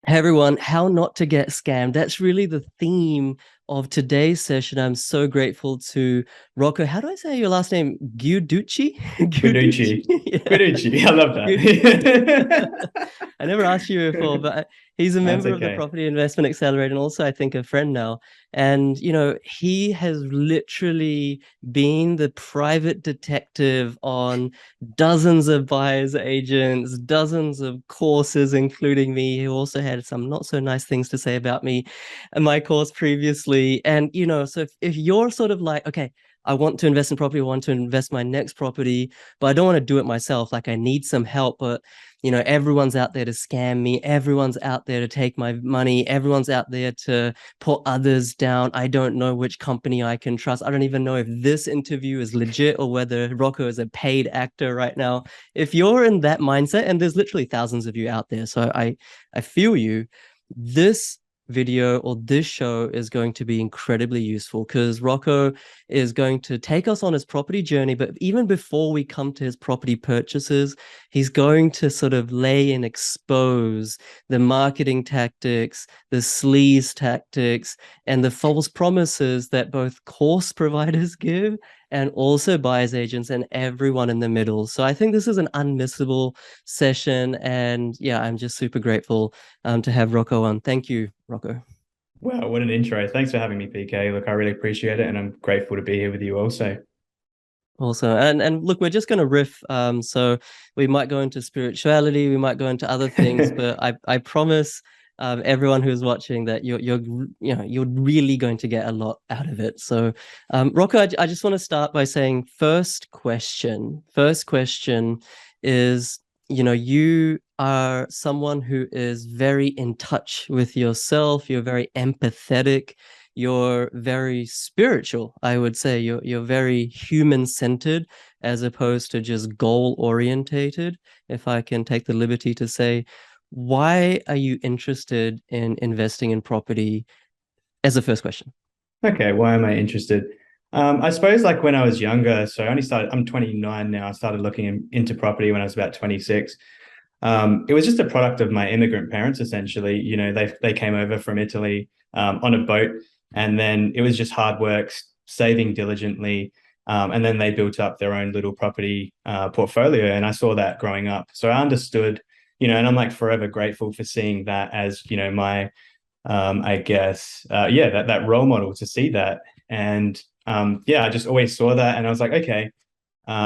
Hey everyone, how not to get scammed. That's really the theme of today's session. I'm so grateful to Rocco. How do I say your last name? Guiducci? Guiducci? Guiducci. Yeah. Guiducci. I love Guiducci. that. I never asked you before, but he's a That's member of the okay. Property Investment Accelerator and also, I think, a friend now. And, he has literally been the private detective on dozens of buyers agents, dozens of courses, including me. He also had some not so nice things to say about me and my course previously. And, so if you're sort of like, okay, I want to invest in property, I want to invest my next property, but I don't want to do it myself. Like I need some help, but everyone's out there to scam me. Everyone's out there to take my money. Everyone's out there to put others down. I don't know which company I can trust. I don't even know if this interview is legit or whether Rocco is a paid actor right now. If you're in that mindset, and there's literally thousands of you out there, so I feel you. This video or this show is going to be incredibly useful because Rocco is going to take us on his property journey. But even before we come to his property purchases, he's going to sort of lay and expose the marketing tactics, the sleaze tactics, and the false promises that both course providers give and also buyers agents and everyone in the middle. So I think this is an unmissable session. And yeah, I'm just super grateful to have Rocco on. Thank you, Rocco. Wow, what an intro. Thanks for having me, PK. Look, I really appreciate it, and I'm grateful to be here with you also. Also, and look, we're just going to riff. So we might go into spirituality, we might go into other things, but I promise everyone who's watching that you're really going to get a lot out of it. So, Rocco, I just want to start by saying first question. First question is, you are someone who is very in touch with yourself. You're very empathetic, you're very spiritual. I would say you're very human centered as opposed to just goal orientated, if I can take the liberty to say. Why are you interested in investing in property as a first question? Okay, why am I interested? I suppose like when I was younger, so I'm 29 now. I started looking into property when I was about 26. It was just a product of my immigrant parents, essentially. They came over from Italy on a boat, and then it was just hard work, saving diligently, and then they built up their own little property portfolio, and I saw that growing up. So I understood, and I'm like forever grateful for seeing that as my I guess yeah, that role model to see that. And yeah, I just always saw that, and I was like, okay,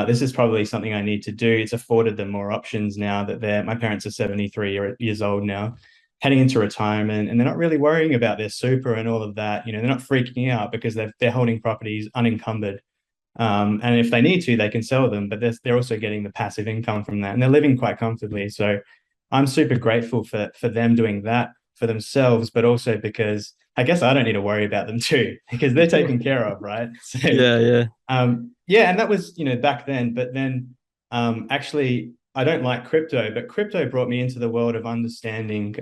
this is probably something I need to do. It's afforded them more options now that my parents are 73 years old now, heading into retirement, and they're not really worrying about their super and all of that. They're not freaking out because they're holding properties unencumbered. And if they need to, they can sell them, but they're also getting the passive income from that, and they're living quite comfortably. So I'm super grateful for them doing that for themselves, but also because I guess I don't need to worry about them too, because they're taken care of, right? So Yeah, yeah. yeah, and that was back then. But then actually, I don't like crypto, but crypto brought me into the world of understanding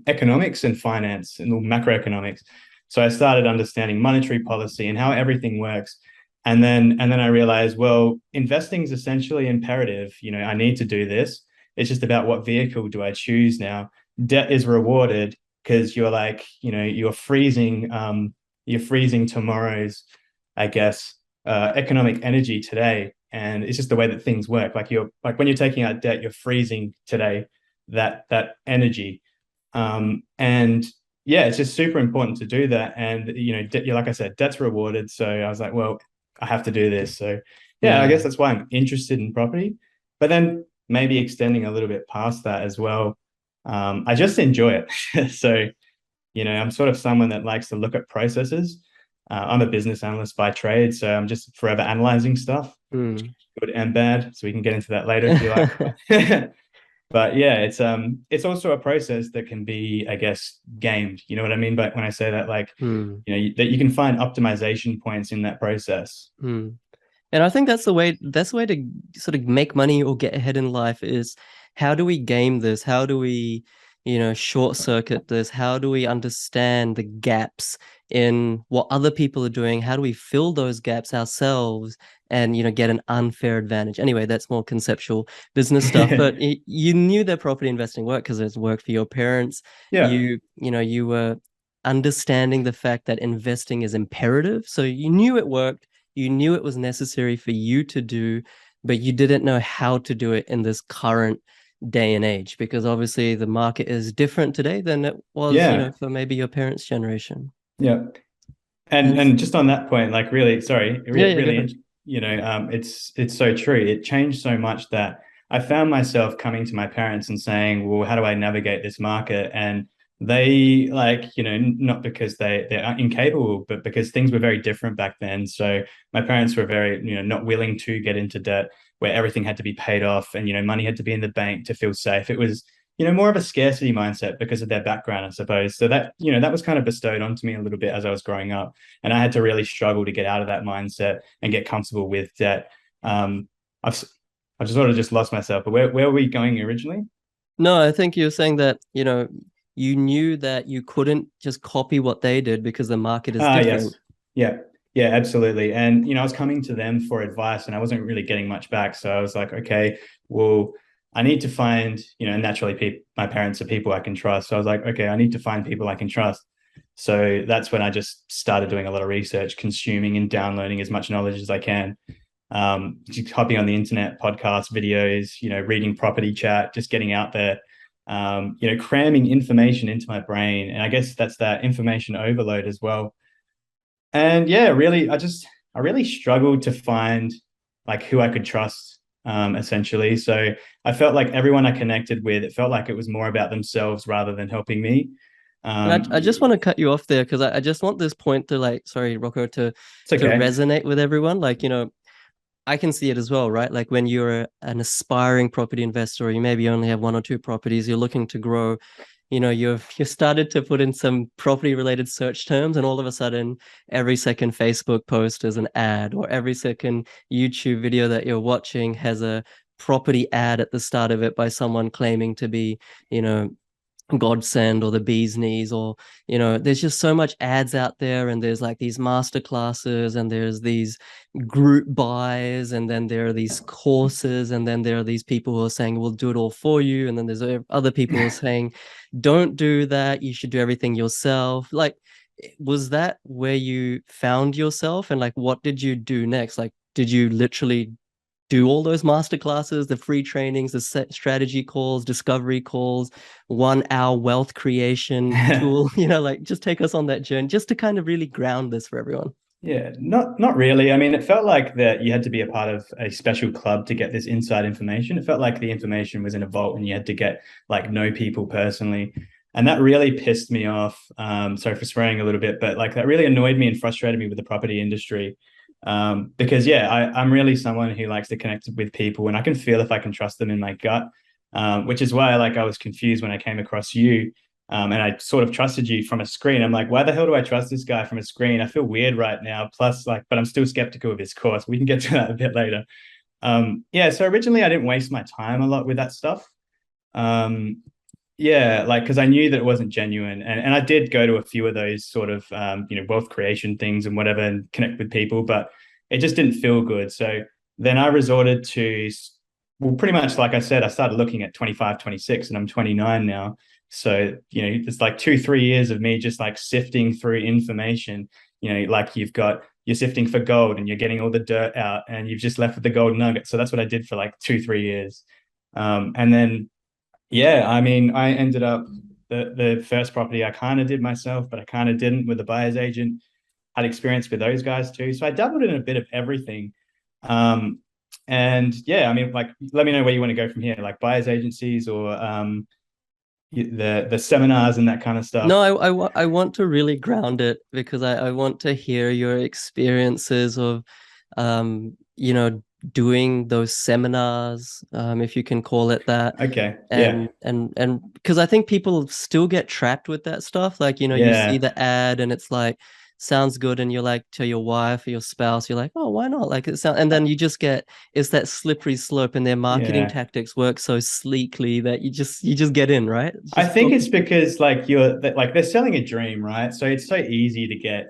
economics and finance and macroeconomics. So I started understanding monetary policy and how everything works. And then I realized, well, investing is essentially imperative. I need to do this. It's just about what vehicle do I choose now. Debt is rewarded because you're like, you're freezing tomorrow's, I guess, economic energy today. And it's just the way that things work. Like when you're taking out debt, you're freezing today that energy. And yeah, it's just super important to do that. And like I said, debt's rewarded. So I was like, well, I have to do this. So yeah, I guess Mm. that's why I'm interested in property. But then maybe extending a little bit past that as well. I just enjoy it. So I'm sort of someone that likes to look at processes. I'm a business analyst by trade, so I'm just forever analyzing stuff, Mm. good and bad. So we can get into that later if you like. But yeah, it's also a process that can be, I guess, gamed. You know what I mean? But when I say that, like, Mm. that you can find optimization points in that process. Mm. And I think that's the way to sort of make money or get ahead in life is how do we game this? How do we, short circuit this? How do we understand the gaps in what other people are doing? How do we fill those gaps ourselves and get an unfair advantage. Anyway, that's more conceptual business stuff, but you knew that property investing worked because it's worked for your parents. Yeah. You were understanding the fact that investing is imperative, so you knew it worked, you knew it was necessary for you to do, but you didn't know how to do it in this current day and age, because obviously the market is different today than it was, Yeah. for maybe your parents' generation. Yeah. And And just on that point, like really, sorry, yeah, yeah, go ahead. it's so true. It changed so much that I found myself coming to my parents and saying, "Well, how do I navigate this market?" And they like, not because they're incapable, but because things were very different back then. So my parents were very, not willing to get into debt where everything had to be paid off and money had to be in the bank to feel safe. It was more of a scarcity mindset because of their background, I suppose. So that, that was kind of bestowed onto me a little bit as I was growing up. And I had to really struggle to get out of that mindset and get comfortable with debt. I've I just sort of just lost myself. But where were we going originally? No, I think you're saying that, you knew that you couldn't just copy what they did because the market is Ah, different. yes. Yeah. Yeah, absolutely. And I was coming to them for advice and I wasn't really getting much back. So I was like, okay, well, I need to find, naturally my parents are people I can trust. So I was like, okay, I need to find people I can trust. So that's when I just started doing a lot of research, consuming and downloading as much knowledge as I can. Just hopping on the internet, podcasts, videos, reading property chat, just getting out there, cramming information into my brain. And I guess that's that information overload as well. And yeah, really, I really struggled to find like who I could trust, essentially. So I felt like everyone I connected with, it felt like it was more about themselves rather than helping me. And I just It's want to cut you off there because I just want this point to, like, sorry, Rocco, to okay. resonate with everyone. Like, I can see it as well, right? Like when you're an aspiring property investor, or you maybe only have one or two properties, you're looking to grow, you started to put in some property related search terms, and all of a sudden every second Facebook post is an ad, or every second YouTube video that you're watching has a property ad at the start of it by someone claiming to be, you know, godsend or the bee's knees, or there's just so much ads out there, and there's like these master classes, and there's these group buys, and then there are these courses, and then there are these people who are saying we'll do it all for you, and then there's other people who are saying don't do that, you should do everything yourself. Like, was that where you found yourself, and like what did you do next? Like, did you literally do all those master classes, the free trainings, the set strategy calls, discovery calls, 1 hour wealth creation tool, like just take us on that journey just to kind of really ground this for everyone. Yeah, not really. I mean, it felt like that you had to be a part of a special club to get this inside information. It felt like the information was in a vault and you had to get like know people personally. And that really pissed me off. Sorry for swearing a little bit, but like that really annoyed me and frustrated me with the property industry. Because yeah, I'm really someone who likes to connect with people and I can feel if I can trust them in my gut. Which is why like I was confused when I came across you and I sort of trusted you from a screen. I'm like, why the hell do I trust this guy from a screen? I feel weird right now. Plus, like, but I'm still skeptical of his course. We can get to that a bit later. Yeah. So originally, I didn't waste my time a lot with that stuff. Um, yeah, like because I knew that it wasn't genuine, and I did go to a few of those sort of wealth creation things and whatever, and connect with people, but it just didn't feel good. So then I resorted to, well, pretty much like I said, I started looking at 25, 26, and I'm 29 now. So it's like 2, 3 years of me just like sifting through information. Like you're sifting for gold and you're getting all the dirt out, and you've just left with the gold nugget. So that's what I did for like 2, 3 years, and then yeah, I mean, I ended up the first property I kind of did myself, but I kind of didn't with the buyer's agent. Had experience with those guys too, so I dabbled in a bit of everything. Um, and yeah, I mean, like, let me know where you want to go from here, like buyer's agencies or the seminars and that kind of No, stuff. I want to really ground it because I want to hear your experiences of, doing those seminars, if you can call it that. Okay, yeah, And because I think people still get trapped with that stuff. Like, you see yeah, the ad and it's like, sounds good. And you're like, to your wife or your spouse, you're like, oh, why not? Like it sounds, and then you just get, it's that slippery slope, and their marketing yeah. tactics work so sleekly that you just get in, right? I Just think talk. it's because like you're like they're selling a dream, right? So it's so easy to get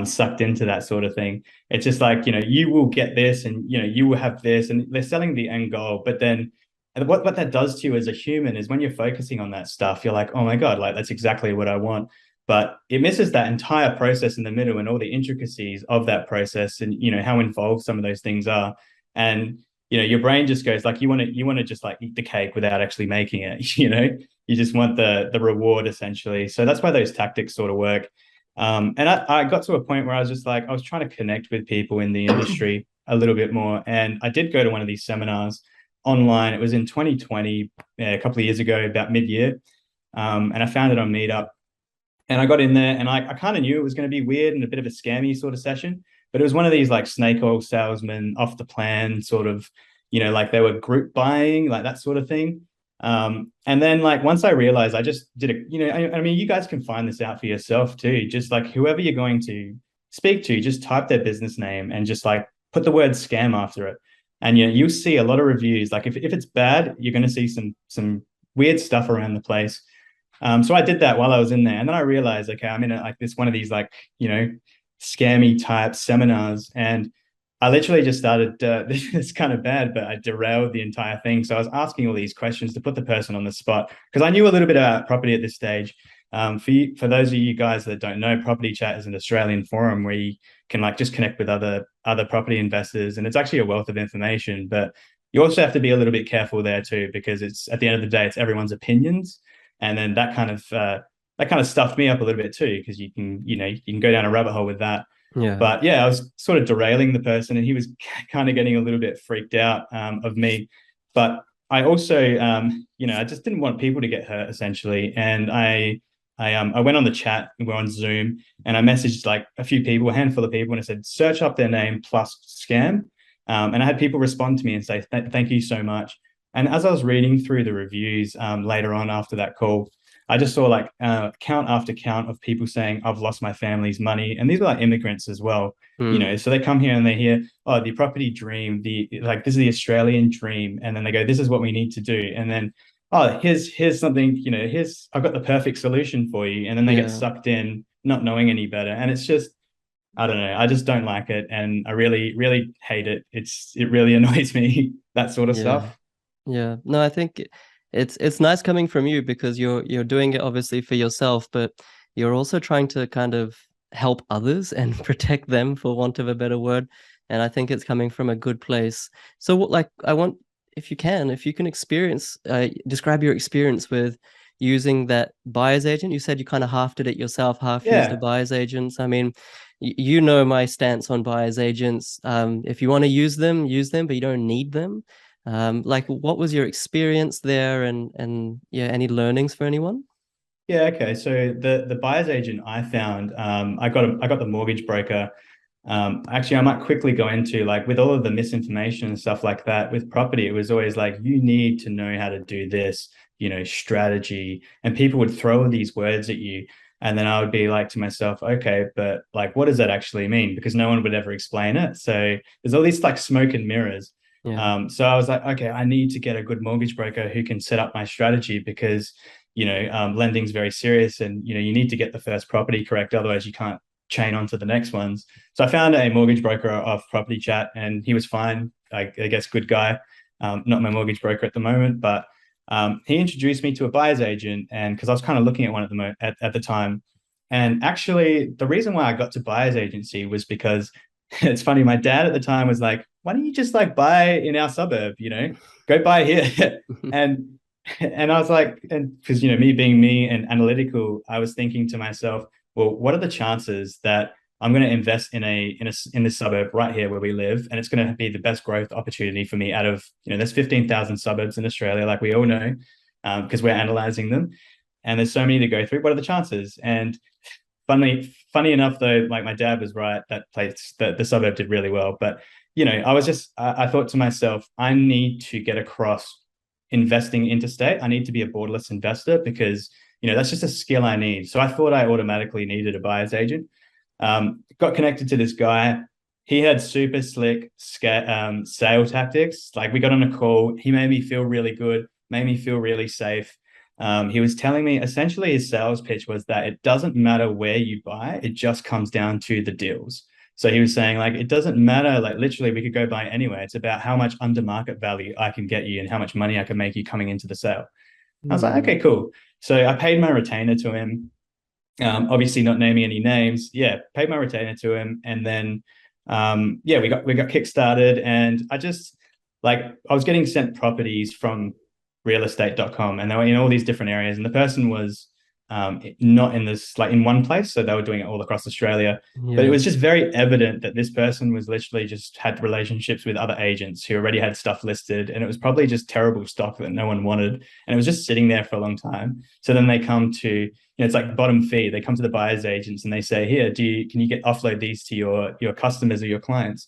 sucked into that sort of thing. It's just like, you will get this and, you will have this, and they're selling the end goal. But then what that does to you as a human is when you're focusing on that stuff, you're like, oh my God, like that's exactly what I want. But it misses that entire process in the middle and all the intricacies of that process, and how involved some of those things are. And your brain just goes like, you want to just like eat the cake without actually making it. You just want the reward essentially. So that's why those tactics sort of work. And I got to a point where I was just like, I was trying to connect with people in the industry a little bit more. And I did go to one of these seminars online. It was in 2020, a couple of years ago, about mid-year. And I found it on Meetup. And I got in there and I kind of knew it was going to be weird and a bit of a scammy sort of session. But it was one of these like snake oil salesmen, off the plan sort of, like they were group buying, like that sort of thing. And then like once I realized, I just did a, I mean, you guys can find this out for yourself too. Just like whoever you're going to speak to, just type their business name and just like put the word scam after it. And you'll see a lot of reviews. Like if it's bad, you're going to see some weird stuff around the place. So I did that while I was in there, and then I realized, okay, I'm in like this one of these like scammy type seminars, and I literally just started. This is kind of bad, but I derailed the entire thing. So I was asking all these questions to put the person on the spot because I knew a little bit about property at this stage. For those of you guys that don't know, Property Chat is an Australian forum where you can like just connect with other property investors, and it's actually a wealth of information. But you also have to be a little bit careful there too, because it's at the end of the day, it's everyone's opinions, and then that kind of stuffed me up a little bit too, because you can go down a rabbit hole with that. Yeah. But yeah, I was sort of derailing the person, and he was kind of getting a little bit freaked out of me. But I also, I just didn't want people to get hurt essentially, and I went on the chat. We're on Zoom, and I messaged like a few people, a handful of people, and I said, search up their name plus scam. And I had people respond to me and say, thank you so much. And as I was reading through the reviews later on after that call, I just saw like count after count of people saying, I've lost my family's money. And these were like immigrants as well. So they come here and they hear, oh, the property dream, this is the Australian dream. And then they go, this is what we need to do. And then, oh, here's something, I've got the perfect solution for you. And then they get Yeah. sucked in, not knowing any better. And it's just, I don't know. I just don't like it. And I really, really hate it. It really annoys me, that sort of Yeah. stuff. Yeah. No, I think it's nice coming from you because you're doing it obviously for yourself, but you're also trying to kind of help others and protect them, for want of a better word. And I think it's coming from a good place. So what, like, I want, if you can describe your experience with using that buyer's agent. You said you kind of half did it yourself, half used a Yeah. buyer's agents. I mean, you know my stance on buyer's agents. If you want to use them, but you don't need them. Like, what was your experience there, and yeah, any learnings for anyone? Yeah, okay. So the buyer's agent I found, I got the mortgage broker. Actually, I might quickly go into like with all of the misinformation and stuff like that with property. It was always like you need to know how to do this, strategy, and people would throw these words at you, and then I would be like to myself, okay, but like, what does that actually mean? Because no one would ever explain it. So there's all these like smoke and mirrors. Yeah. So I was like, okay, I need to get a good mortgage broker who can set up my strategy because lending's very serious, and you need to get the first property correct, otherwise you can't chain on to the next ones. So I found a mortgage broker off Property Chat, and he was fine. I guess good guy. Not my mortgage broker at the moment, but he introduced me to a buyer's agent, and because I was kind of looking at one at the time. And actually, the reason why I got to buyer's agency was because it's funny. My dad at the time was like, "Why don't you just like buy in our suburb? Go buy here." and and I was like, and because me being me and analytical, I was thinking to myself, well, what are the chances that I'm going to invest in this suburb right here where we live, and it's going to be the best growth opportunity for me out of there's 15,000 suburbs in Australia, like we all know, because we're analyzing them, and there's so many to go through. What are the chances? And funny enough, though, like my dad was right. That place, the suburb did really well, but I thought to myself, I need to get across investing interstate. I need to be a borderless investor because that's just a skill I need. So I thought I automatically needed a buyer's agent. Got connected to this guy. He had super slick sale tactics. Like we got on a call. He made me feel really good, made me feel really safe. He was telling me essentially his sales pitch was that it doesn't matter where you buy, it just comes down to the deals. So he was saying, like, it doesn't matter, like, literally, we could go buy anywhere. It's about how much under market value I can get you and how much money I can make you coming into the sale. I was like, okay, cool. So I paid my retainer to him. Obviously not naming any names. Yeah, paid my retainer to him, and then yeah, we got kickstarted, and I was getting sent properties from realestate.com, and they were in all these different areas, and the person was not in this, like, in one place, so they were doing it all across Australia. But it Yeah. was just very evident that this person was literally just had relationships with other agents who already had stuff listed, and it was probably just terrible stock that no one wanted, and it was just sitting there for a long time. So then they come to, it's like bottom fee. They come to the buyer's agents and they say, here, can you get offload these to your customers or your clients?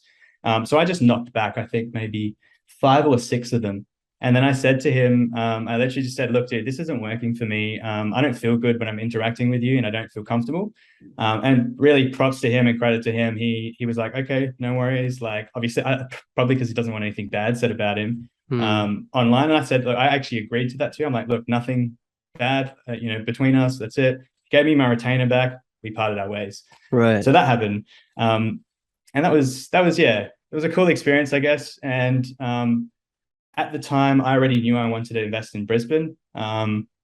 So I just knocked back, I think maybe 5 or 6 of them. And then I said to him, I literally just said, look, dude, this isn't working for me. I don't feel good when I'm interacting with you, and I don't feel comfortable. And really props to him and credit to him. He was like, okay, no worries. Like, obviously, probably because he doesn't want anything bad said about him online. And I said, look, I actually agreed to that too. I'm like, look, nothing bad, between us. That's it. Gave me my retainer back. We parted our ways. Right. So that happened. And yeah, it was a cool experience, I guess. And at the time, I already knew I wanted to invest in Brisbane.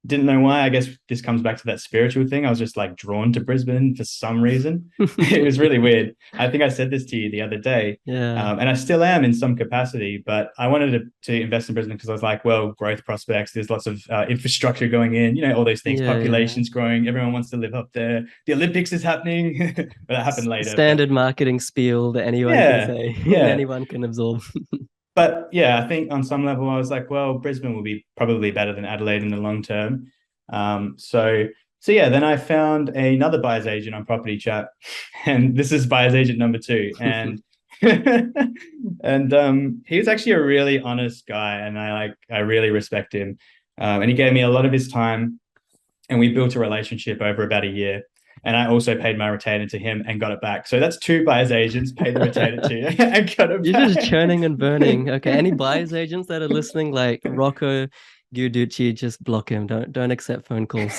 Didn't know why. I guess this comes back to that spiritual thing. I was just like drawn to Brisbane for some reason. It was really weird. I think I said this to you the other day, Yeah. and I still am in some capacity. But I wanted to invest in Brisbane because I was like, well, growth prospects. There's lots of infrastructure going in. All those things. Yeah. Yeah. Population's growing. Everyone wants to live up there. The Olympics is happening. But that happened later. But Standard marketing spiel that anyone can yeah, say and yeah. anyone can absorb. But yeah, I think on some level, I was like, well, Brisbane will be probably better than Adelaide in the long term. So yeah, then I found another buyer's agent on Property Chat, and this is buyer's agent number 2, and and he was actually a really honest guy, and I really respect him. And he gave me a lot of his time, and we built a relationship over about a year. And I also paid my retainer to him and got it back. So that's 2 buyer's agents, paid the retainer to and got it You're back. just churning and burning. Okay, any buyer's agents that are listening, like Rocco Guiducci, just block him. Don't accept phone calls.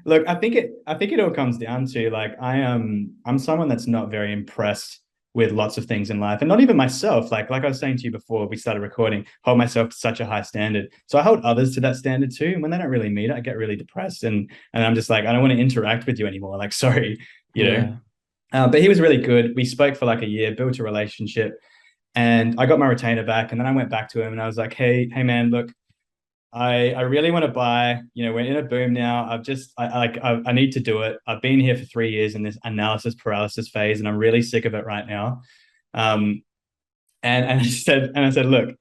Look, I think it all comes down to, like, I'm someone that's not very impressed with lots of things in life, and not even myself. Like I was saying to you before we started recording, hold myself to such a high standard. So I hold others to that standard too. And when they don't really meet it, I get really depressed, and I'm just like, I don't want to interact with you anymore. Like, sorry, you know. Yeah. But he was really good. We spoke for like a year, built a relationship, and I got my retainer back. And then I went back to him and I was like, hey man, look, I really want to buy. We're in a boom now. I need to do it. I've been here for 3 years in this analysis paralysis phase, and I'm really sick of it right now. Um, and I said, look,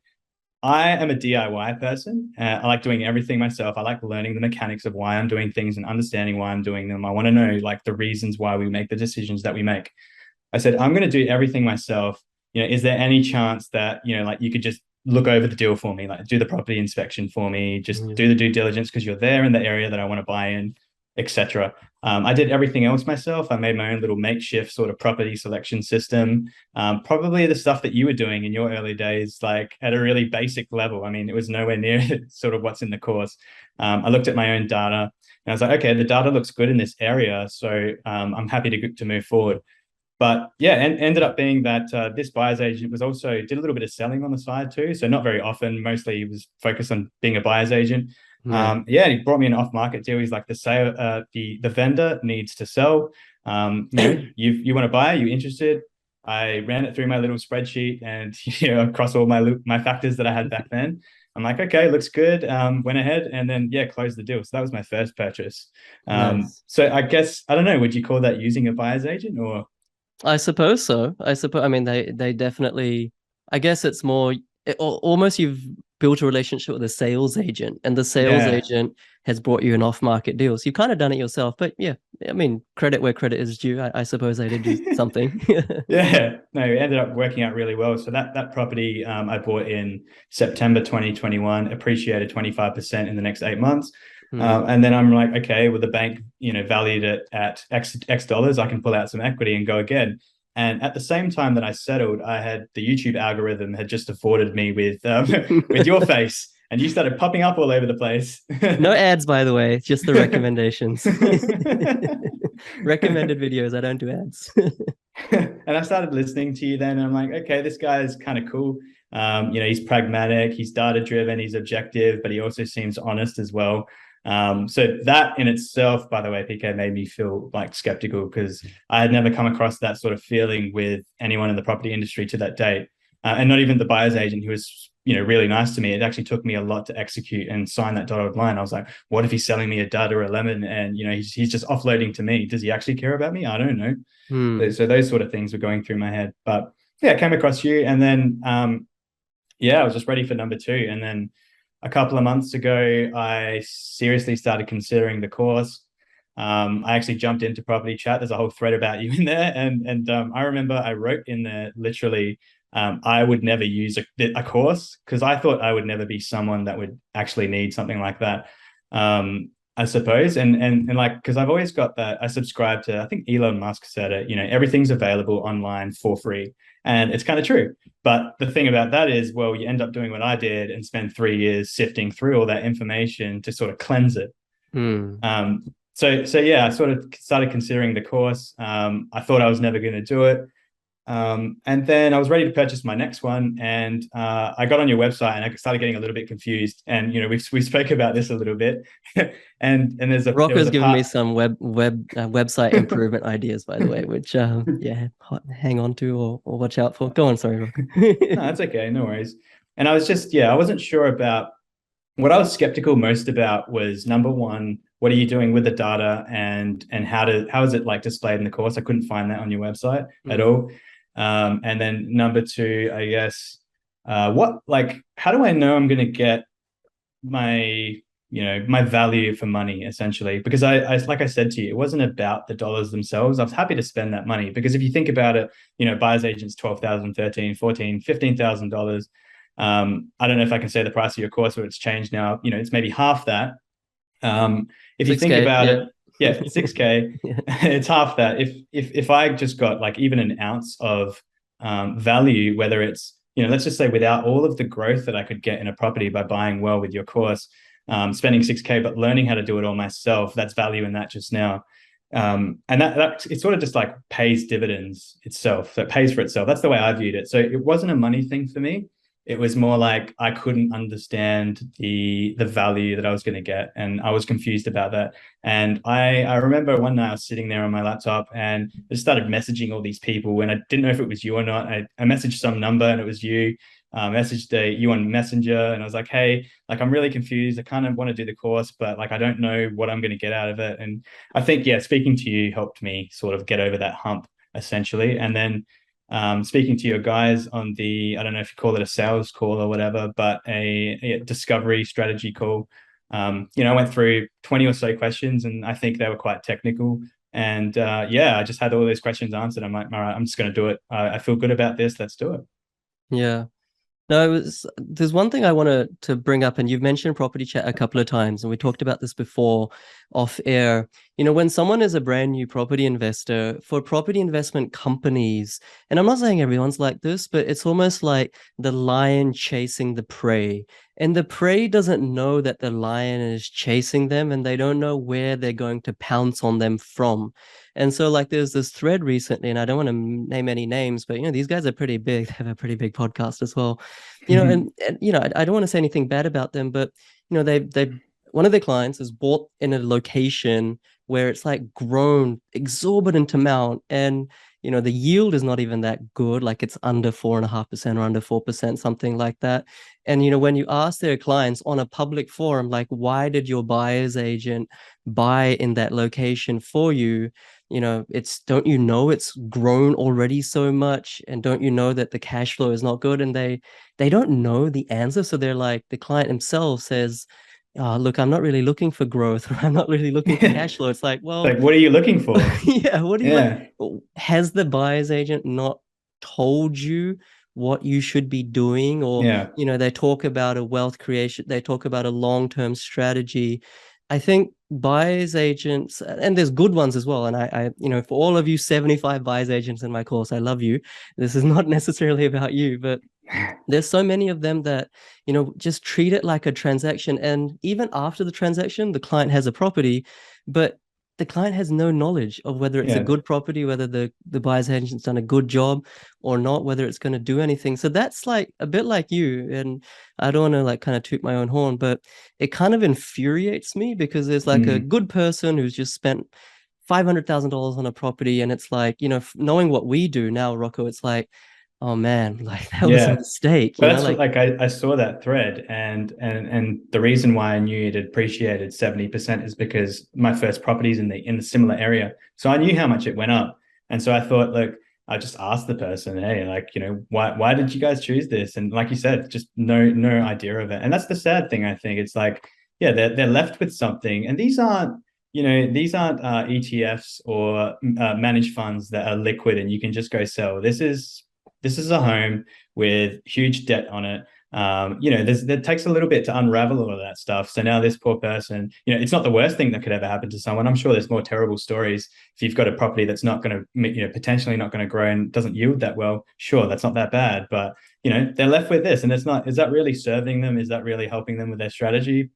I am a DIY person. I like doing everything myself. I like learning the mechanics of why I'm doing things and understanding why I'm doing them. I want to know, like, the reasons why we make the decisions that we make. I said, I'm going to do everything myself. Is there any chance that, like, you could just look over the deal for me, like do the property inspection for me, just Yeah. do the due diligence because you're there in the area that I want to buy in, etc. I did everything else myself. I made my own little makeshift sort of property selection system. Probably the stuff that you were doing in your early days, like at a really basic level. I mean, it was nowhere near sort of what's in the course. I looked at my own data and I was like, okay, the data looks good in this area, so I'm happy to move forward. But yeah, and ended up being that this buyer's agent was also did a little bit of selling on the side too. So not very often. Mostly he was focused on being a buyer's agent. Yeah. Yeah, he brought me an off-market deal. He's like, the vendor needs to sell. You want to buy? Are you interested? I ran it through my little spreadsheet, and across all my factors that I had back then. I'm like, okay, looks good. Went ahead and then closed the deal. So that was my first purchase. Nice. So I guess I don't know. Would you call that using a buyer's agent or? I suppose so. I mean, they definitely. I guess it's more almost you've built a relationship with a sales agent, and the sales Yeah. agent has brought you an off-market deal. So you've kind of done it yourself. But yeah, I mean, credit where credit is due. I suppose they did do something. Yeah, no, it ended up working out really well. So that property I bought in September 2021, appreciated 25% in the next 8 months. Hmm. And then I'm like, okay, well, the bank, valued it at X dollars. I can pull out some equity and go again. And at the same time that I settled, I had the YouTube algorithm had just afforded me with with your face. and you started popping up all over the place. No ads, by the way, just the recommendations. Recommended videos. I don't do ads. And I started listening to you then, and I'm like, okay, this guy is kind of cool. He's pragmatic, he's data driven, he's objective, but he also seems honest as well. So that in itself, by the way, PK, made me feel like skeptical, because I had never come across that sort of feeling with anyone in the property industry to that date. And not even the buyer's agent, who was, really nice to me. It actually took me a lot to execute and sign that dotted line. I was like, what if he's selling me a dud or a lemon, and he's just offloading to me? Does he actually care about me? I don't know. So those sort of things were going through my head. But yeah, I came across you, and then I was just ready for number two. And then a couple of months ago, I seriously started considering the course. I actually jumped into Property Chat. There's a whole thread about you in there, and I remember I wrote in there literally, I would never use a course, because I thought I would never be someone that would actually need something like that. I suppose, and like, because I've always got that. I subscribe to, I think Elon Musk said it, everything's available online for free, and it's kind of true. But the thing about that is, well, you end up doing what I did and spend 3 years sifting through all that information to sort of cleanse it. So yeah, I sort of started considering the course. I thought I was never going to do it. And then I was ready to purchase my next one, and I got on your website, and I started getting a little bit confused. And we spoke about this a little bit, and Rocco's given me some website improvement ideas, by the way, which hang on to or watch out for. Go on, sorry, Rocco. No, that's okay, no worries. And I was just I wasn't sure about what I was skeptical most about was, number one, what are you doing with the data, and how is it like displayed in the course? I couldn't find that on your website at all. And then number two, I guess, how do I know I'm going to get my value for money, essentially? Because I like I said to you, it wasn't about the dollars themselves. I was happy to spend that money, because if you think about it, buyer's agents, $12,000, $13,000, $14,000, $15,000. I don't know if I can say the price of your course, but it's changed now. It's maybe half that. If you think about it, 6K, yeah. It's half that. If I just got like even an ounce of value, whether it's, let's just say without all of the growth that I could get in a property by buying well with your course, spending 6K, but learning how to do it all myself, that's value in that just now. And that it sort of just like pays dividends itself. So it pays for itself. That's the way I viewed it. So it wasn't a money thing for me. It was more like I couldn't understand the value that I was going to get, and I was confused about that. And I remember one night I was sitting there on my laptop, and I just started messaging all these people, and I didn't know if it was you or not. I messaged some number, and it was you. Messaged you on Messenger, and I was like, hey, like, I'm really confused. I kind of want to do the course, but like I don't know what I'm going to get out of it. And I think, speaking to you helped me sort of get over that hump, essentially. And then speaking to your guys on the, I don't know if you call it a sales call or whatever, but a discovery strategy call. I went through 20 or so questions, and I think they were quite technical. And I just had all those questions answered. I'm like, all right, I'm just going to do it. I feel good about this. Let's do it. Yeah. No, there's one thing I want to bring up, and you've mentioned Property Chat a couple of times, and we talked about this before off air. When someone is a brand new property investor, for property investment companies, and I'm not saying everyone's like this, but it's almost like the lion chasing the prey. And the prey doesn't know that the lion is chasing them, and they don't know where they're going to pounce on them from. And so like there's this thread recently, and I don't want to name any names, but these guys are pretty big. They have a pretty big podcast as well. And I don't want to say anything bad about them, but they one of their clients has bought in a location where it's like grown exorbitant amount, and the yield is not even that good, like it's under 4.5% or under 4%, something like that. And when you ask their clients on a public forum, like, why did your buyer's agent buy in that location for you? Don't you know it's grown already so much, and don't you know that the cash flow is not good? And they don't know the answer. So they're like, the client himself says, look, I'm not really looking for growth, or I'm not really looking for cash flow. It's like, well, like, what are you looking for? Yeah, what do you has the buyer's agent not told you what you should be doing? Or they talk about a wealth creation, they talk about a long-term strategy. I think buyer's agents, and there's good ones as well, and I for all of you 75 buyer's agents in my course, I love you. This is not necessarily about you, but There's so many of them that, just treat it like a transaction. And even after the transaction, the client has a property, but the client has no knowledge of whether it's a Yeah. good property, whether the buyer's agent's done a good job or not, whether it's going to do anything. So that's like a bit like you. And I don't want to like kind of toot my own horn, but it kind of infuriates me because there's like a Mm. good person who's just spent $500,000 on a property. And it's like, knowing what we do now, Rocco, it's like, oh man, like that was a Yeah. mistake, But that's what, like, like I saw that thread, and the reason why I knew it appreciated 70% is because my first property's in the similar area. So I knew how much it went up. And so I thought, look, I just asked the person, hey, like, why did you guys choose this? And like you said, just no idea of it. And that's the sad thing, I think. It's like, yeah, they're left with something. And these aren't ETFs or managed funds that are liquid and you can just go sell. This is a home with huge debt on it. It takes a little bit to unravel all of that stuff. So now this poor person, it's not the worst thing that could ever happen to someone. I'm sure there's more terrible stories. If you've got a property that's not going to, potentially not going to grow and doesn't yield that well, sure, that's not that bad. But they're left with this, and it's not. Is that really serving them? Is that really helping them with their strategy?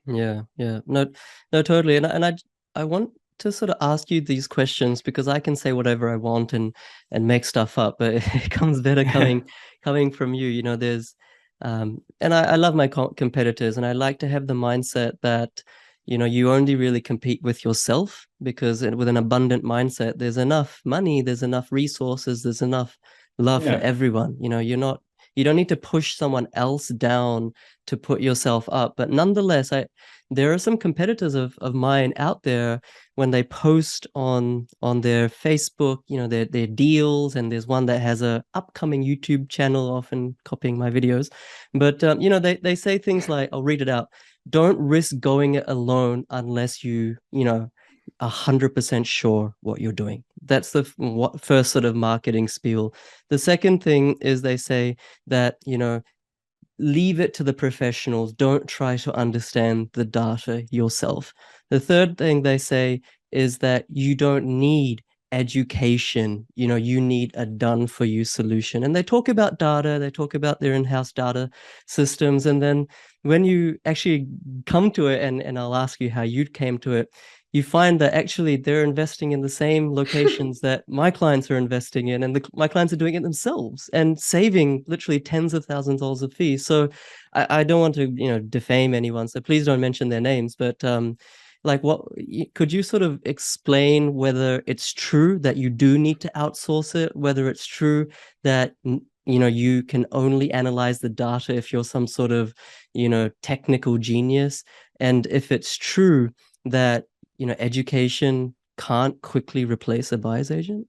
yeah, yeah. No, no, totally. And I want to sort of ask you these questions because I can say whatever I want and make stuff up, but it comes better coming from you. There's and I love my competitors, and I like to have the mindset that, you only really compete with yourself because with an abundant mindset, there's enough money, there's enough resources, there's enough love for Yeah. everyone. You don't need to push someone else down to put yourself up. But nonetheless, there are some competitors of mine out there when they post on their Facebook, their deals, and there's one that has a upcoming YouTube channel, often copying my videos. But they say things like, I'll read it out. Don't risk going it alone unless 100% sure what you're doing. That's the first sort of marketing spiel. The second thing is they say that, leave it to the professionals. Don't try to understand the data yourself. The third thing they say is that you don't need education. You need a done for you solution. And they talk about data, they talk about their in-house data systems. And then when you actually come to it, and I'll ask you how you came to it, you find that actually they're investing in the same locations that my clients are investing in, and my clients are doing it themselves and saving literally tens of thousands of dollars of fees. So I don't want to, defame anyone, so please don't mention their names. But like, what could you sort of explain whether it's true that you do need to outsource it, whether it's true that you can only analyze the data if you're some sort of technical genius, and if it's true that education can't quickly replace a buyer's agent?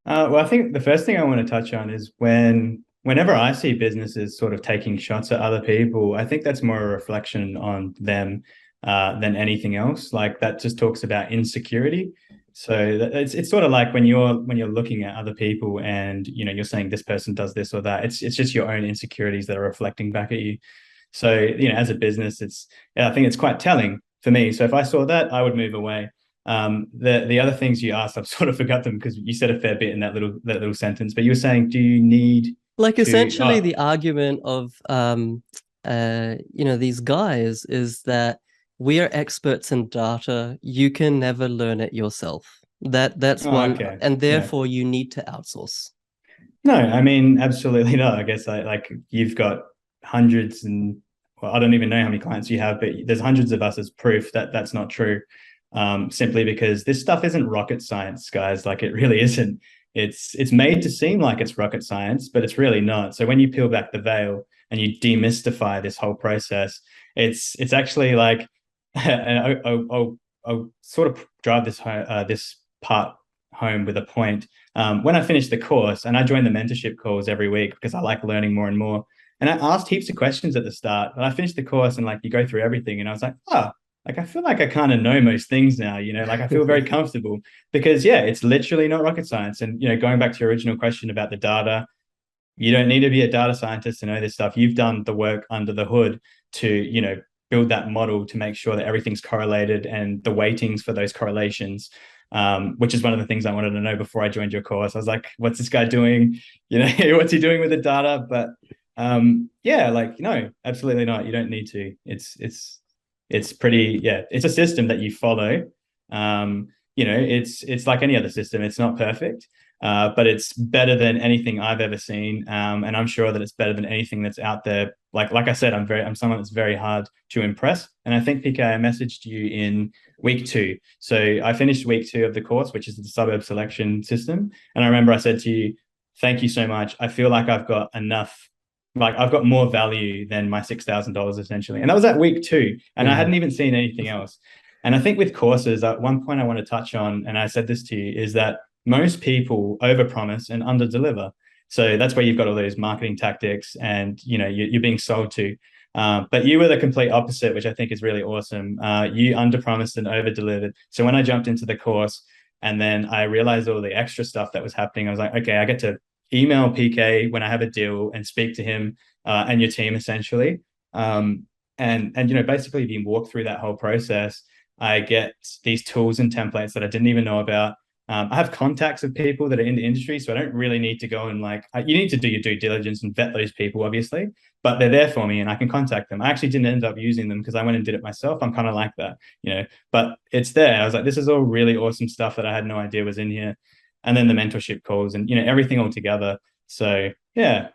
Well, I think the first thing I want to touch on is whenever I see businesses sort of taking shots at other people, I think that's more a reflection on them than anything else. Like that just talks about insecurity. So it's sort of like when you're looking at other people and you're saying this person does this or that. It's just your own insecurities that are reflecting back at you. So as a business, I think it's quite telling for me. So if I saw that, I would move away. The other things you asked, I've sort of forgot them because you said a fair bit in that little sentence. But you were saying, do you need Like to? essentially the argument of these guys is that we are experts in data. You can never learn it yourself. That's Oh, one, okay, and yeah. therefore you need to outsource. No, I mean absolutely not. I guess like you've got hundreds and well, I don't even know how many clients you have, but there's hundreds of us as proof that that's not true. Simply because this stuff isn't rocket science, guys. Like it really isn't. It's made to seem like it's rocket science, but it's really not. So when you peel back the veil and you demystify this whole process, it's actually like, and I'll sort of drive this part home with a point. When I finished the course, and I joined the mentorship calls every week because I like learning more and more. And I asked heaps of questions at the start, but I finished the course and like you go through everything, and I was like, oh, like I feel like I kind of know most things now, like I feel very comfortable because yeah, it's literally not rocket science. And going back to your original question about the data, you don't need to be a data scientist to know this stuff. You've done the work under the hood to, build that model to make sure that everything's correlated and the weightings for those correlations. which is one of the things I wanted to know before I joined your course. I was like, what's this guy doing? What's he doing with the data? But yeah, like, no, absolutely not. You don't need to. It's pretty, yeah, it's a system that you follow. It's like any other system. It's not perfect, but it's better than anything I've ever seen. And I'm sure that it's better than anything that's out there. Like I said, I'm someone that's very hard to impress. And I think, PK, I messaged you in week 2. So I finished week 2 of the course, which is the suburb selection system. And I remember I said to you, thank you so much. I feel like I've got enough, like I've got more value than my $6,000 essentially. And that was at week 2. And I hadn't even seen anything else. And I think with courses, one point I want to touch on, and I said this to you, is that most people overpromise and underdeliver. So that's where you've got all those marketing tactics, and you're being sold to. But you were the complete opposite, which I think is really awesome. You underpromised and overdelivered. So when I jumped into the course, and then I realized all the extra stuff that was happening, I was like, okay, I get to email PK when I have a deal and speak to him and your team essentially. And basically, if you walk through that whole process, I get these tools and templates that I didn't even know about. I have contacts of people that are in the industry, so I don't really need to go and you need to do your due diligence and vet those people, obviously, but they're there for me and I can contact them. I actually didn't end up using them because I went and did it myself. I'm kind of like that, but it's there. I was like, this is all really awesome stuff that I had no idea was in here. And then the mentorship calls and, everything all together. So, yeah.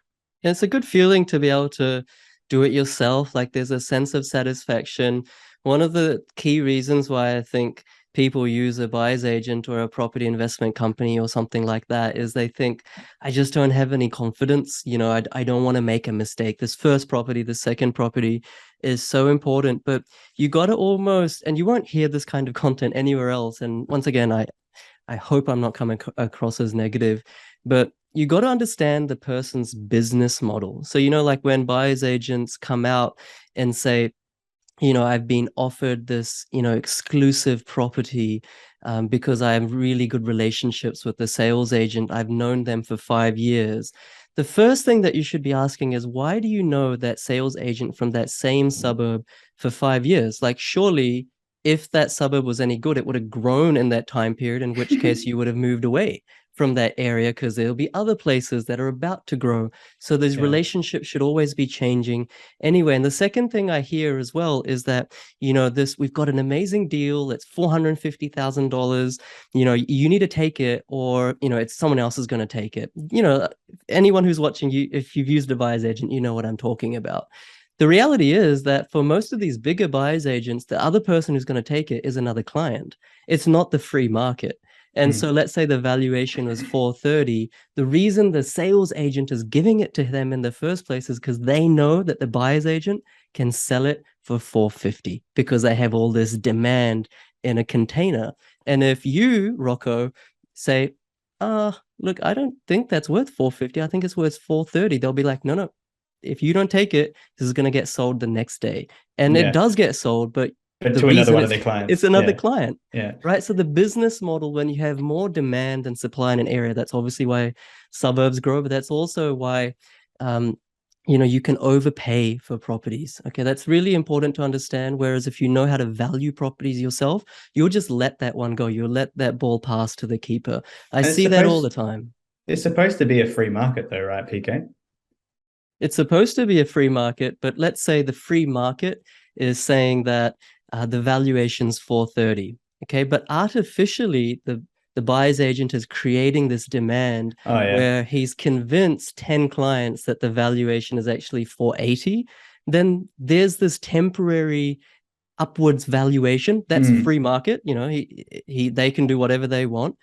It's a good feeling to be able to do it yourself. Like there's a sense of satisfaction. One of the key reasons why I think people use a buyer's agent or a property investment company or something like that is they think, I just don't have any confidence. I don't want to make a mistake. This first property, the second property is so important, but you got to almost, and you won't hear this kind of content anywhere else. And once again, I hope I'm not coming across as negative, but you got to understand the person's business model. So, like when buyer's agents come out and say, I've been offered this, exclusive property because I have really good relationships with the sales agent. I've known them for 5 years. The first thing that you should be asking is, why do you know that sales agent from that same suburb for 5 years? Like, surely if that suburb was any good, it would have grown in that time period, in which case you would have moved away from that area because there'll be other places that are about to grow. So those relationships should always be changing anyway. And the second thing I hear as well is that, we've got an amazing deal. It's $450,000. You need to take it, or, it's someone else is going to take it. Anyone who's watching you, if you've used a buyer's agent, you know what I'm talking about. The reality is that for most of these bigger buyer's agents, the other person who's going to take it is another client. It's not the free market. And so let's say the valuation was 430. The reason the sales agent is giving it to them in the first place is because they know that the buyer's agent can sell it for 450 because they have all this demand in a container. And if you, Rocco, say, look, I don't think that's worth 450. I think it's worth 430. They'll be like, no. If you don't take it, this is going to get sold the next day. And it does get sold, but to another one of their clients. It's another client. Yeah. Right. So the business model, when you have more demand and supply in an area, that's obviously why suburbs grow, but that's also why you can overpay for properties. Okay, that's really important to understand. Whereas if you know how to value properties yourself, you'll just let that one go. You'll let that ball pass to the keeper. I see that all the time. It's supposed to be a free market though, right, PK? It's supposed to be a free market, but let's say the free market is saying that the valuation's 430. Okay, but artificially, the buyer's agent is creating this demand where he's convinced 10 clients that the valuation is actually 480. Then there's this temporary upwards valuation. That's free market. They can do whatever they want.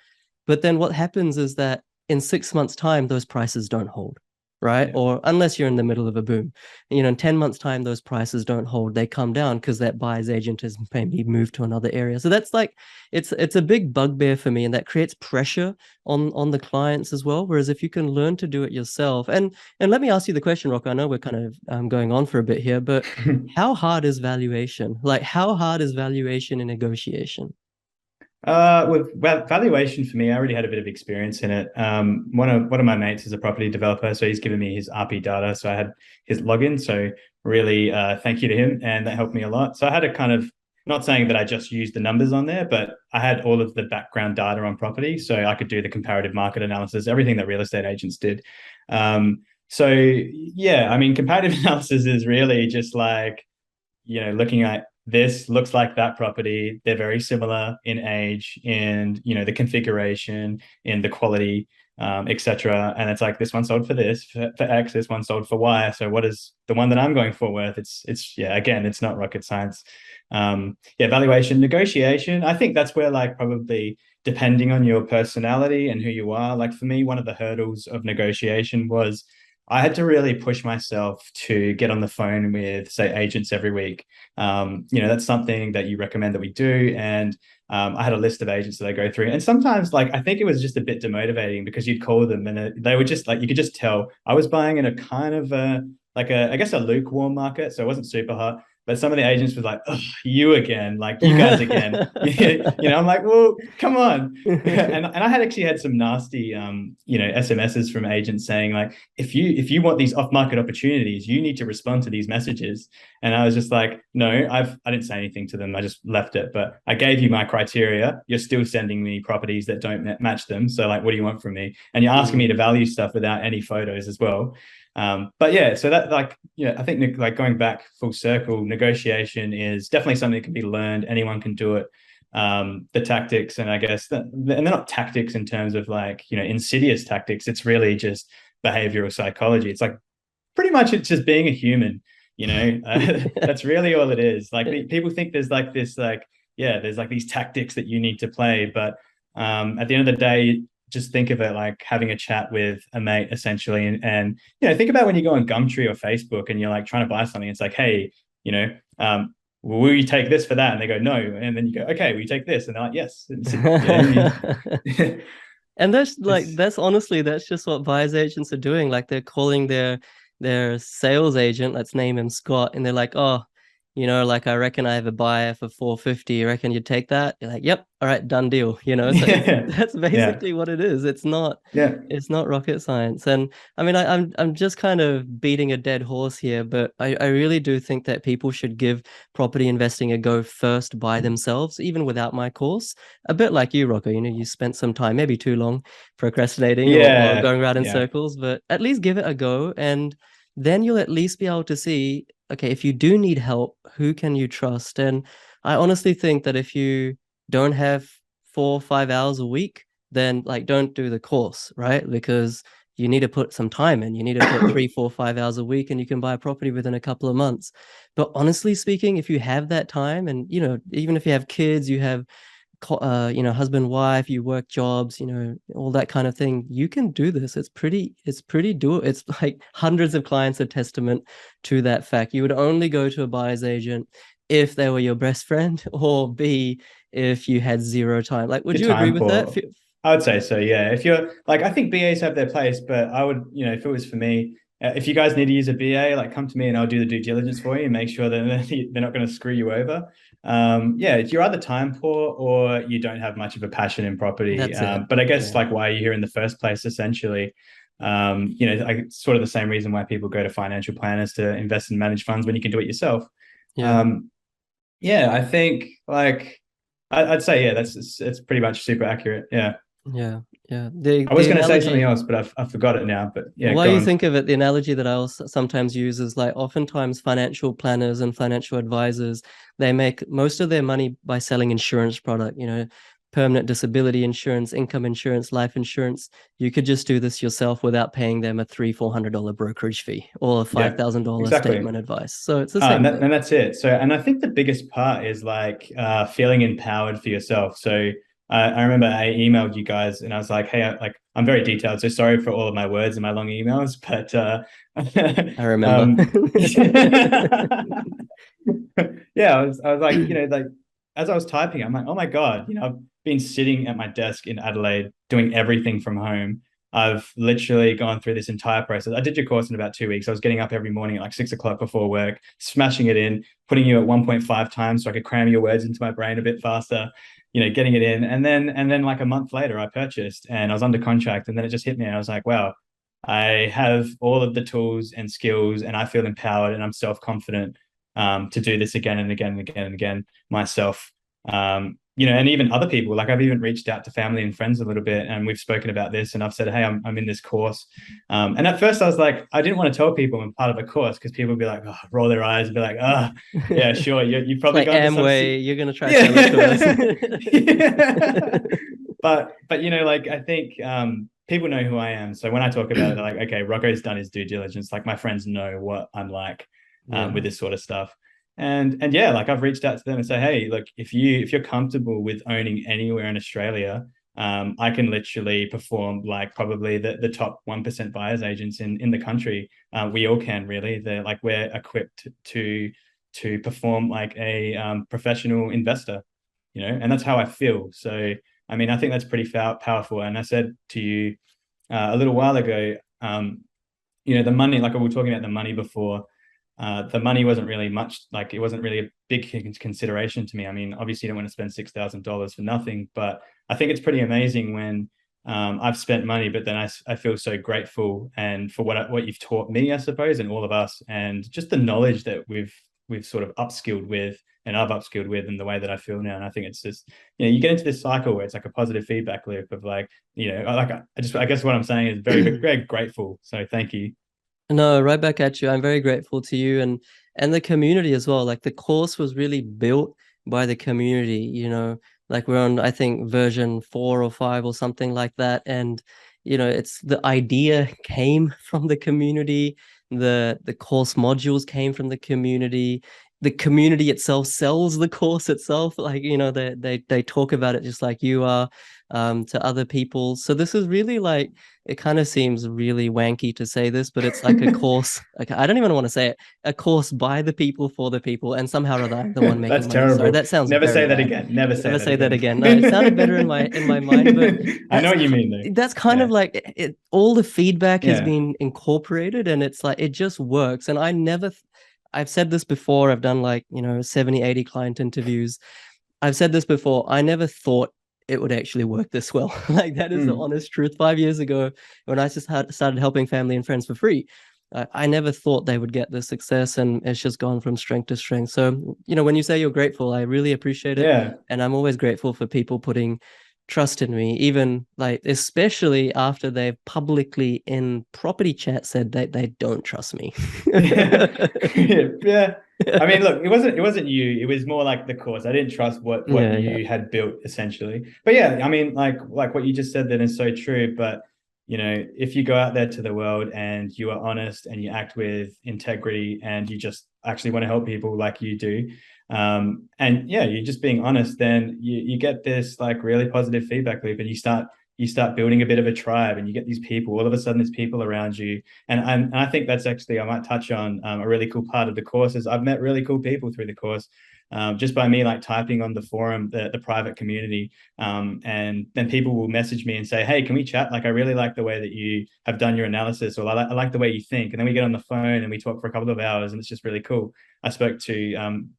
But then what happens is that in 6 months' time, those prices don't hold. Right. Or unless you're in the middle of a boom, in 10 months time, those prices don't hold. They come down because that buyer's agent has maybe moved to another area. So that's like, it's a big bugbear for me, and that creates pressure on the clients as well. Whereas if you can learn to do it yourself, and let me ask you the question, Rocco, I know we're kind of going on for a bit here, but how hard is valuation? Like, how hard is valuation in negotiation? With valuation for me, I already had a bit of experience in it. One of my mates is a property developer, so he's given me his RP data, so I had his login. So really, thank you to him, and that helped me a lot. So I had a kind of not saying that I just used the numbers on there, but I had all of the background data on property. So I could do the comparative market analysis, everything that real estate agents did. So yeah, I mean, comparative analysis is really just like, looking at this looks like that property. They're very similar in age, in, the configuration, in the quality, etc. And it's like this one sold for this, for X, this one sold for Y. So what is the one that I'm going for worth? Yeah, again, it's not rocket science. Yeah, valuation, negotiation. I think that's where like probably depending on your personality and who you are. Like for me, one of the hurdles of negotiation was I had to really push myself to get on the phone with, say, agents every week. That's something that you recommend that we do. And I had a list of agents that I go through. And sometimes, like, I think it was just a bit demotivating because you'd call them and they were just like, you could just tell I was buying in a kind of I guess a lukewarm market. So it wasn't super hot. But some of the agents were like, oh, you again, like you guys again. I'm like, well, come on. And I had actually had some nasty SMSs from agents saying like, if you want these off-market opportunities, you need to respond to these messages. And I was just like, no, I didn't say anything to them. I just left it. But I gave you my criteria. You're still sending me properties that don't match them. So like, what do you want from me? And you're asking me to value stuff without any photos as well. But yeah, so that I think like going back full circle, negotiation is definitely something that can be learned. Anyone can do it. The tactics, and I guess and they're not tactics in terms of like, insidious tactics. It's really just behavioral psychology. It's like pretty much it's just being a human, that's really all it is. Like people think there's like this, like, yeah, there's like these tactics that you need to play. But at the end of the day, just think of it like having a chat with a mate essentially. And think about when you go on Gumtree or Facebook and you're like trying to buy something. It's like, hey, will you take this for that? And they go, no. And then you go, okay, will you take this? And they're like, yes. And that's just what buyers agents are doing. Like they're calling their sales agent, let's name him Scott, and they're like, oh, like I reckon I have a buyer for 450. You reckon you'd take that? You're like, yep, all right, done deal. So that's Yeah. basically what it is. It's not Yeah. it's not rocket science. And I mean, I'm just kind of beating a dead horse here, but I really do think that people should give property investing a go first by themselves, even without my course. A bit like you, Rocco. You spent some time, maybe too long, procrastinating or Yeah. going around in Yeah. circles, but at least give it a go, and then you'll at least be able to see, okay, if you do need help, who can you trust? And I honestly think that if you don't have 4 or 5 hours a week, then like don't do the course, right? Because you need to put some time in. You need to put 3, 4, 5 hours a week, and you can buy a property within a couple of months. But honestly speaking, if you have that time, and even if you have kids, you have husband, wife, you work jobs, all that kind of thing, you can do this. It's pretty doable. It's like hundreds of clients are testament to that fact. You would only go to a buyer's agent if they were your best friend, or B, if you had zero time. Like, would Good you agree time with that? for. I would say so. Yeah. If you're like, I think BAs have their place, but I would, if it was for me, if you guys need to use a BA, like come to me and I'll do the due diligence for you and make sure that they're not going to screw you over. Yeah, you're either time poor or you don't have much of a passion in property. That's it. But I guess Yeah. like why are you here in the first place, essentially? Sort of the same reason why people go to financial planners to invest and manage funds when you can do it yourself. Yeah. Um, yeah, I think like I'd say yeah, it's pretty much super accurate. Yeah, Yeah. Yeah. The I was the going to say something analogy. else, but I forgot it now. But yeah, Why go you on. think of it, the analogy that I also sometimes use is like oftentimes financial planners and financial advisors, they make most of their money by selling insurance product, permanent disability insurance, income insurance, life insurance. You could just do this yourself without paying them a $300-400 brokerage fee or a Yeah, $5,000 exactly. statement advice. So it's the same thing. And that's it. So, and I think the biggest part is like feeling empowered for yourself. So, I remember I emailed you guys and I was like, hey, I'm very detailed. So sorry for all of my words in my long emails, but I remember. um, yeah, I was like, like as I was typing, I'm like, oh my God, I've been sitting at my desk in Adelaide doing everything from home. I've literally gone through this entire process. I did your course in about 2 weeks. I was getting up every morning at like 6 o'clock before work, smashing it in, putting you at 1.5 times so I could cram your words into my brain a bit faster, getting it in. And then like a month later, I purchased and I was under contract. And then it just hit me. And I was like, wow, I have all of the tools and skills and I feel empowered and I'm self-confident. to do this again and again and again and again myself. And even other people, like I've even reached out to family and friends a little bit, and we've spoken about this, and I've said, hey, I'm in this course. And at first I was like, I didn't want to tell people I'm part of a course because people would be like, oh, roll their eyes and be like, oh, yeah, sure. You've It's probably like gone to some, Amway, you're gonna try to sell it to us. yeah. Yeah. But like I think people know who I am. So when I talk about it, they're like, okay, Rocco's done his due diligence. Like my friends know what I'm like Yeah. with this sort of stuff. And yeah, like I've reached out to them and say, hey, look, if you're comfortable with owning anywhere in Australia, I can literally perform like probably the top 1% buyers agents in the country. We all can really. They're like we're equipped to perform like a professional investor, and that's how I feel. So I mean, I think that's pretty powerful. And I said to you a little while ago, the money, like we were talking about the money before, the money wasn't really much, like it wasn't really a big consideration to me. I mean, obviously you don't want to spend $6,000 for nothing, but I think it's pretty amazing when I've spent money, but then I feel so grateful and for what you've taught me, I suppose, and all of us, and just the knowledge that we've sort of upskilled with and I've upskilled with and the way that I feel now. And I think it's just, you get into this cycle where it's like a positive feedback loop of like, like I guess what I'm saying is very, very grateful. So thank you. No, right back at you. I'm very grateful to you and the community as well. Like the course was really built by the community, like we're on, I think, version 4 or 5 or something like that. And it's the idea came from the community, the course modules came from the community. The community itself sells the course itself. Like, they talk about it just like you are, to other people. So this is really like, it kind of seems really wanky to say this, but it's like a course. Like I don't even want to say it. A course by the people for the people, and somehow or other I'm the one making That's money. Sorry, terrible. that sounds Never very say that bad. again. Never say Never that say that again. again. No, it sounded better in my mind, but I know that's what you mean though. that's kind of Yeah. like all the feedback has Yeah. been incorporated, and it's like it just works. And I've said this before. I've done like 70, 80 client interviews. I've said this before. I never thought it would actually work this well. Like that is the Mm. honest truth. 5 years ago, when I just started helping family and friends for free, I never thought they would get this success, and it's just gone from strength to strength. So, when you say you're grateful, I really appreciate it, Yeah. and I'm always grateful for people putting trust in me, even like especially after they've publicly in property chat said that they don't trust me. Yeah. Yeah. I mean, look, it wasn't you. It was more like the course. I didn't trust what Yeah, yeah. you had built essentially. But yeah, I mean, like what you just said then is so true. But if you go out there to the world and you are honest and you act with integrity and you just actually want to help people like you do, and yeah, you're just being honest, then you get this like really positive feedback loop, and you start building a bit of a tribe, and you get these people. All of a sudden, there's people around you, and I think that's actually I might touch on a really cool part of the course is I've met really cool people through the course. Just by me like typing on the forum, the private community, and then people will message me and say, hey, can we chat? Like I really like the way that you have done your analysis, or I like the way you think. And then we get on the phone and we talk for a couple of hours, and it's just really cool. I spoke to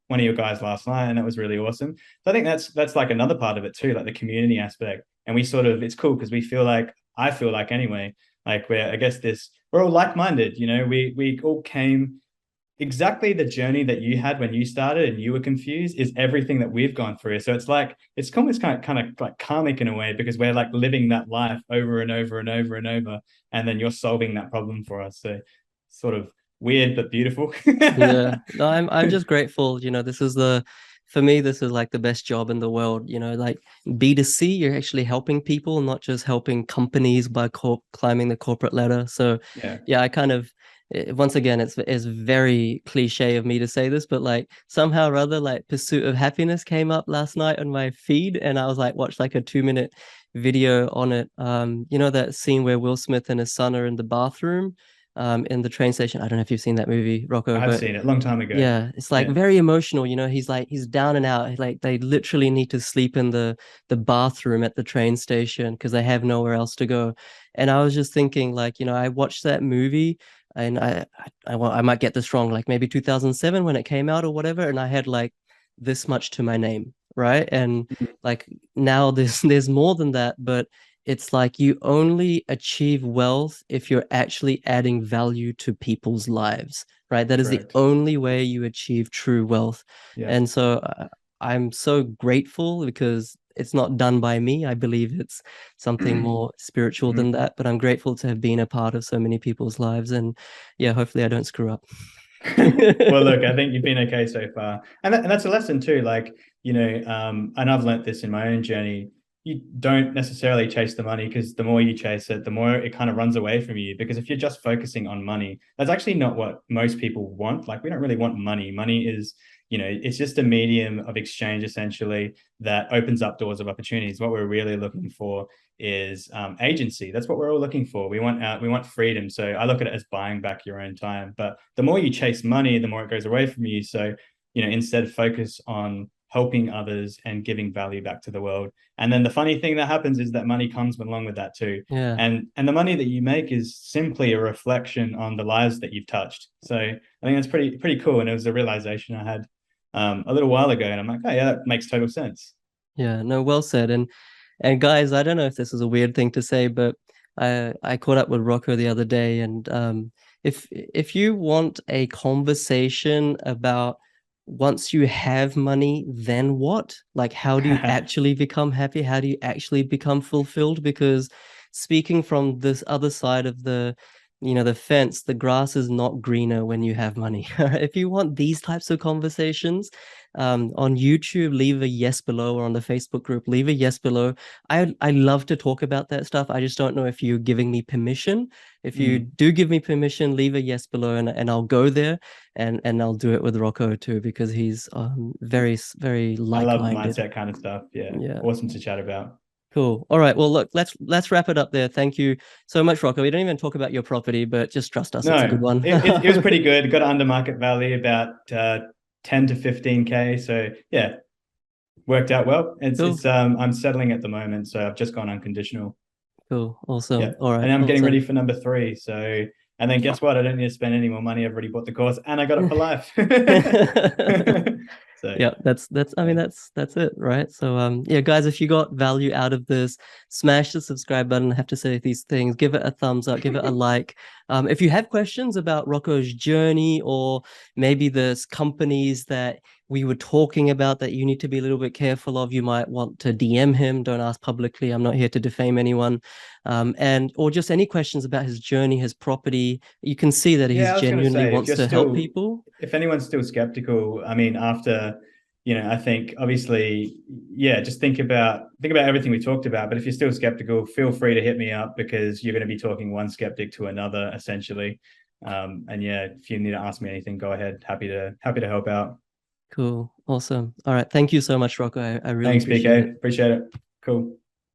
one of your guys last night, and that was really awesome. So I think that's like another part of it too, like the community aspect. And we sort of, it's cool because I feel like anyway, like we're all like-minded. We all came exactly the journey that you had when you started and you were confused is everything that we've gone through. So it's like it's almost kind of like karmic in a way, because we're like living that life over and over and over and over, and then you're solving that problem for us. So sort of weird but beautiful. Yeah, no, I'm just grateful. For me, this is like the best job in the world. Like B2C, you're actually helping people, not just helping companies by climbing the corporate ladder. So, Yeah. yeah, I kind of once again, it's very cliche of me to say this, but like somehow or other, like Pursuit of Happiness came up last night on my feed, and I was like, watched like a 2-minute video on it. That scene where Will Smith and his son are in the bathroom in the train station. I don't know if you've seen that movie, I Rocco, have but seen it a long time ago. yeah, it's like Yeah. very emotional. He's down and out. Like they literally need to sleep in the bathroom at the train station because they have nowhere else to go. And I was just thinking, like, I watched that movie, and I might get this wrong, like maybe 2007 when it came out or whatever, and I had like this much to my name, right? And like now there's there's more than that, but it's like you only achieve wealth if you're actually adding value to people's lives, right? That is the Correct. only way you achieve true wealth. Yeah. And so I'm so grateful because it's not done by me. I believe it's something more spiritual than Mhm. that, but I'm grateful to have been a part of so many people's lives. And yeah, hopefully I don't screw up. Well, look, I think you've been okay so far, and that's a lesson too. Like, and I've learnt this in my own journey. You don't necessarily chase the money, because the more you chase it, the more it kind of runs away from you. Because if you're just focusing on money, that's actually not what most people want. Like, we don't really want money. Money is, it's just a medium of exchange essentially that opens up doors of opportunities. What we're really looking for is agency. That's what we're all looking for. We want freedom. So I look at it as buying back your own time. But the more you chase money, the more it goes away from you. So, instead focus on helping others and giving value back to the world. And then the funny thing that happens is that money comes along with that too. Yeah. And the money that you make is simply a reflection on the lives that you've touched. So I think that's pretty cool. And it was a realization I had a little while ago, and I'm like, oh yeah, that makes total sense. Yeah, no, well said. And guys, I don't know if this is a weird thing to say, but I caught up with Rocco the other day, and if you want a conversation about once you have money, then what? Like, how do you actually become happy? How do you actually become fulfilled? Because speaking from this other side of the fence, the grass is not greener when you have money. If you want these types of conversations, on YouTube, leave a yes below, or on the Facebook group, leave a yes below. I love to talk about that stuff. I just don't know if you're giving me permission. If you Mm. do give me permission, leave a yes below, and I'll go there, and I'll do it with Rocco too, because he's very I love like-minded. mindset kind of stuff. Yeah. Yeah. Awesome to chat about. Cool. All right. Well, look, let's wrap it up there. Thank you so much, Rocco. We don't even talk about your property, but just trust us, it's a good No, one. it was pretty good. Got under market value, about 10 to 15K. So yeah, worked out well. Cool. I'm settling at the moment, so I've just gone unconditional. Cool. Yeah. Awesome. All right. And I'm getting ready Awesome. for number three. So, and then guess what? I don't need to spend any more money. I've already bought the course and I got it for life. So Yeah, that's I mean yeah. that's it, right? So yeah, guys, if you got value out of this, smash the subscribe button. I have to say these things. Give it a thumbs up, give it a like. If you have questions about Rocco's journey, or maybe there's companies that we were talking about that you need to be a little bit careful of, you might want to DM him. Don't ask publicly. I'm not here to defame anyone. And or just any questions about his journey, his property. You can see that he's Yeah, I was going to genuinely say, wants to help people. if anyone's still skeptical, I mean, after, I think obviously, yeah, just think about everything we talked about. But if you're still skeptical, feel free to hit me up, because you're going to be talking one skeptic to another, essentially. And yeah, if you need to ask me anything, go ahead. Happy to help out. Cool. Awesome. All right. Thank you so much, Rocco. I really Thanks, appreciate BK. it. Appreciate it. Cool.